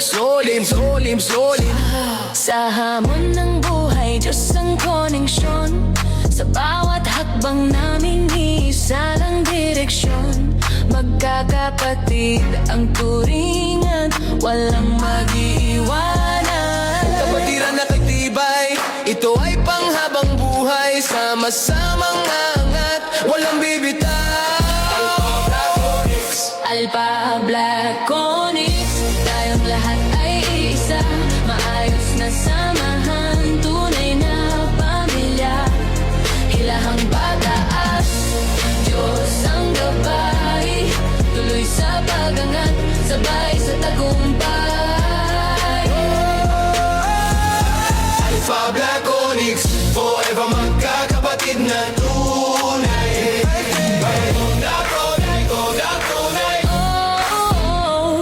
solim, solim, solim. Sa hamon ng buhay, Diyos ang koneksyon. Sa bawat hakbang namin, isa lang direksyon. Magkakapatid ang turingan, walang mag-iiwanan. Kapatiran na tibay, ito ay panghabang buhay. Sama-samang angat, walang bibitaw. Alpha Black Onyx, tayong lahat ay isa. Maayos na samahan, tunay na pamilya. Hilahang pataas, Diyos ang gabay. Tuloy sa pagangat, sabay sa tagumpay. Alpha Black Onyx, forever magkakapatid na tunay.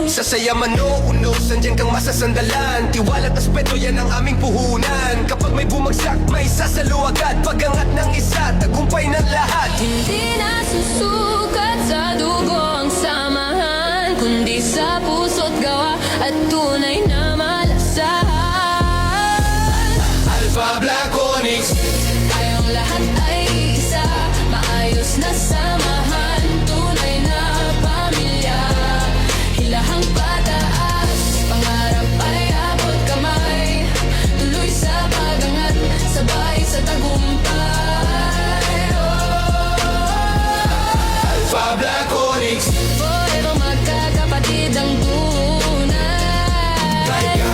Sa saya man o unos, andyan kang masasandalan. Tiwala at aspeto, yan ang aming puhunan. Kapag may bumagsak, may sasalo agad. Pagangat ng isa, tagumpay ng lahat. Hindi na susukat sa dugo ang samahan, kundi sa puso't gawa at tunay na malasahan. Alpha Black Onyx, Tayong lahat ay isa, maayos na samahan, tunay na pamilya. Hilahang pataas, pangarap ay abot kamay. Tuloy sa pagangat, sabay sa tagumpay. Alpha Black Onyx, Forever magkakapatid ang tunay.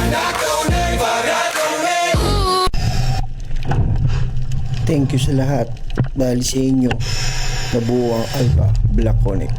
nakaunay para tunay. Thank you sa lahat dahil sa inyo nabuo ang Alpha Black Onyx.